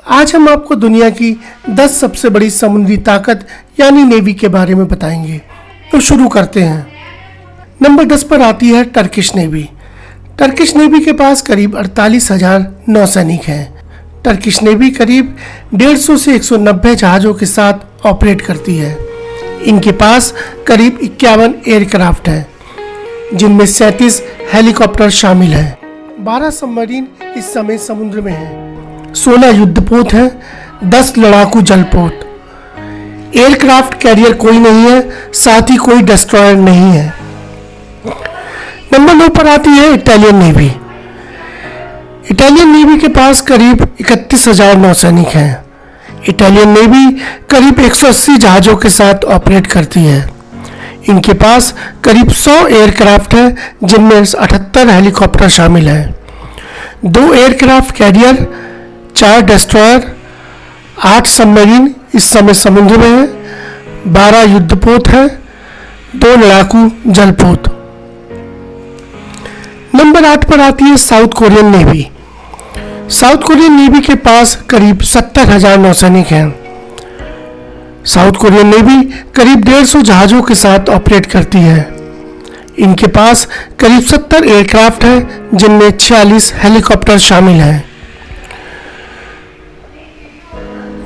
आज हम आपको दुनिया की 10 सबसे बड़ी समुद्री ताकत यानी नेवी के बारे में बताएंगे। तो शुरू करते हैं। नंबर 10 पर आती है टर्किश नेवी। टर्किश नेवी के पास करीब 48,000 नौसैनिक हैं। टर्किश नेवी करीब 150 से 190 जहाज़ों के साथ ऑपरेट करती है। इनके पास करीब 51 एयरक्राफ्ट हैं, जिनमें 37 हेलीकॉप्टर शामिल हैं। 12 सबमरीन इस समय समुद्र में हैं। 16 युद्धपोत हैं, 10 लड़ाकू जलपोत। एयरक्राफ्ट कैरियर कोई नहीं है, साथ ही कोई डिस्ट्रॉयर नहीं है। नंबर 9 पर आती है इटालियन नेवी। इटालियन नेवी के पास करीब 31,000 नौसैनिक हैं। इटालियन नेवी करीब 180 जहाज़ों के साथ ऑपरेट करती है। इनके पास करीब 100 एयरक्राफ्ट हैं, जिनमें 78 हेलीकॉप्टर शामिल हैं। 2 एयरक्राफ्ट कैरियर, 4 डिस्ट्रॉयर, 8 सबमरीन इस समय समुद्र में हैं, 12 युद्धपोत हैं, 2 लड़ाकू जलपोत। नंबर 8 पर आती है south Korean navy. South Korean navy के पास करीब 70,000 नौसैनिक हैं। साउथ कोरियन नेवी करीब 150 जहाज़ों के साथ ऑपरेट करती है। इनके पास करीब 70 एयरक्राफ्ट हैं, जिनमें 46 हेलीकॉप्टर शामिल हैं।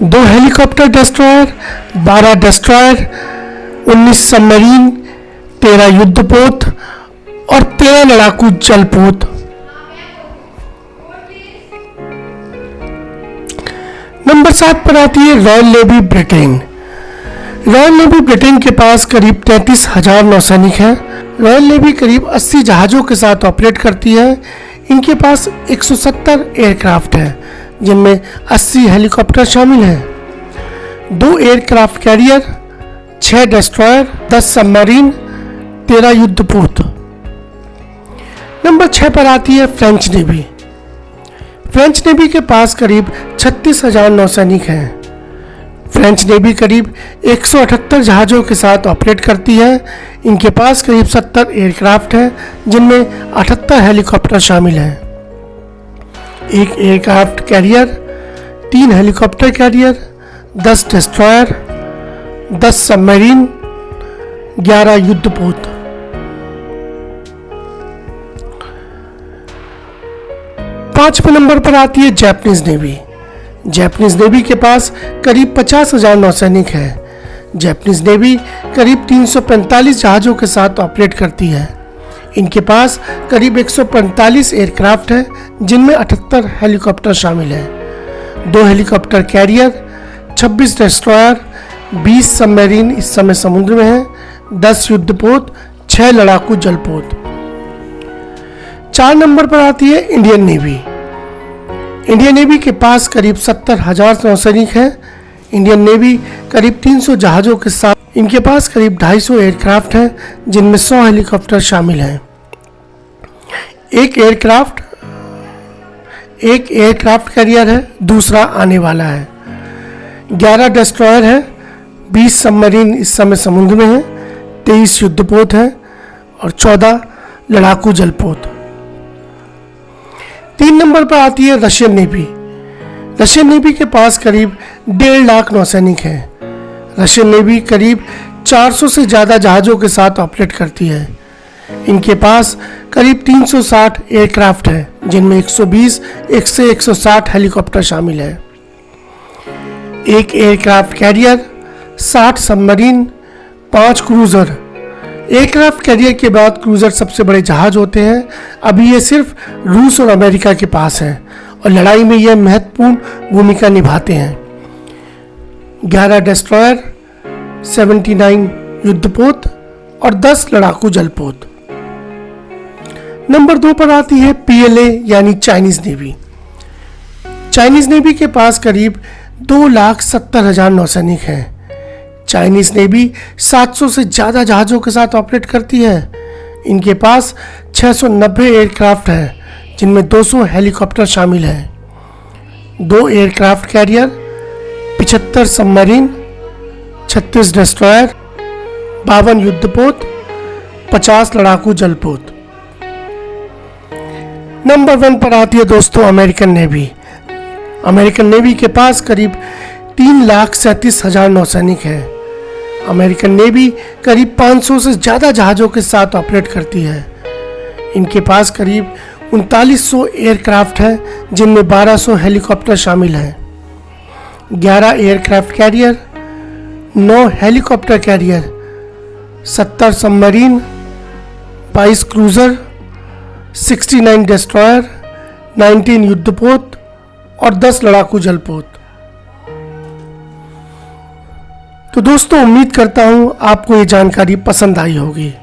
2 हेलीकॉप्टर डिस्ट्रॉयर, 12 डिस्ट्रॉयर, 19 सबमरीन, 13 युद्धपोत और 13 लड़ाकू जलपोत। नंबर 7 पर आती है royal navy Britain. Royal navy Britain के पास करीब 33,000 नौसैनिक हैं। रॉयल नेवी करीब 80 जहाज़ों के साथ ऑपरेट करती है। इनके पास 170 एयरक्राफ्ट हैं, जिनमें 80 हेलीकॉप्टर शामिल हैं। 2 एयरक्राफ्ट कैरियर, 6 डिस्ट्रॉयर, 10 सबमरीन, 13 युद्धपोत। नंबर 6 पर आती है फ्रेंच नेवी। फ्रेंच नेवी के पास करीब 36,000 नौसैनिक हैं। फ्रेंच नेवी करीब 178 जहाज़ों के साथ ऑपरेट करती है। इनके पास करीब 70 एयरक्राफ्ट हैं, जिनमें 78 हेलीकॉप्टर शामिल हैं। 1 aircraft carrier, 3 helicopter career, 10 destroyer, 10 submarine, 11 युद्धपोत। पांचवें नंबर पर आती है जापानीज नेवी। जापानीज नेवी के पास करीब 50,000 नौसैनिक हैं। जापानीज नेवी करीब 345 जहाज़ों के साथ ऑपरेट करती है। इनके पास करीब 145 एयरक्राफ्ट हैं, जिनमें 78 हेलीकॉप्टर शामिल हैं। 2 हेलीकॉप्टर कैरियर, 26 डिस्ट्रॉयर, 20 सबमरीन इस समय समुद्र में हैं, 10 युद्धपोत, 6 लड़ाकू जलपोत। 4 नंबर पर आती है इंडियन नेवी। इंडियन नेवी के पास करीब 70,000 नौसैनिक हैं। इंडियन नेवी करीब 300 जहाज़ों के साथ, इनके पास करीब 250 एयरक्राफ्ट हैं, जिनमें 100 हेलीकॉप्टर शामिल हैं। एक एयरक्राफ्ट कैरियर है, दूसरा आने वाला है। 11 डिस्ट्रॉयर है, 20 सबमरीन इस समय समुद्र में हैं, 23 युद्धपोत हैं और 14 लड़ाकू जलपोत। 3 नंबर पर आती है रशियन नेवी। रशियन नेवी के पास करीब 1.5 लाख नौसैनिक हैं। रशियन नेवी करीब 400 से ज़्यादा जहाज़ों के साथ ऑपरेट करती है। इनके पास करीब 360 एयरक्राफ्ट हैं, जिनमें 120 से 160 हेलीकॉप्टर शामिल हैं। 1 aircraft carrier, 60 submarine, 5 cruiser. Aircraft carrier के बाद क्रूज़र सबसे बड़े जहाज़ होते हैं। अभी ये सिर्फ रूस और अमेरिका के पास हैं और लड़ाई में यह महत्वपूर्ण भूमिका निभाते हैं। 11 डिस्ट्रॉयर, 79 युद्धपोत और 10 लड़ाकू जलपोत। नंबर 2 पर आती है PLA यानी चाइनीज नेवी। चाइनीज नेवी के पास करीब 2,70,000 नौसैनिक हैं। चाइनीज नेवी 700 से ज़्यादा जहाज़ों के साथ ऑपरेट करती है। इनके पास 690 एयरक्राफ्ट हैं, जिनमें 200 हेलीकॉप्टर शामिल हैं। 2 एयरक्राफ्ट कैरियर, 75 सबमरीन, 36 डिस्ट्रॉयर, 52 युद्धपोत, 50 लड़ाकू जलपोत। नंबर 1 पर आती है दोस्तों अमेरिकन नेवी। अमेरिकन नेवी के पास करीब 3,37,000 नौसैनिक हैं। अमेरिकन नेवी करीब 500 से ज़्यादा जहाज़ों के साथ ऑपरेट करती है। इनके पास करीब 3900 एयरक्राफ्ट हैं, जिनमें 1200 हेलीकॉप्टर शामिल हैं। 11 aircraft carrier, 9 helicopter career, 70 submarine, 22 cruiser, 69 destroyer, 19 युद्धपोत और 10 लड़ाकू जलपोत। तो दोस्तों, उम्मीद करता हूं आपको ये जानकारी पसंद आई होगी।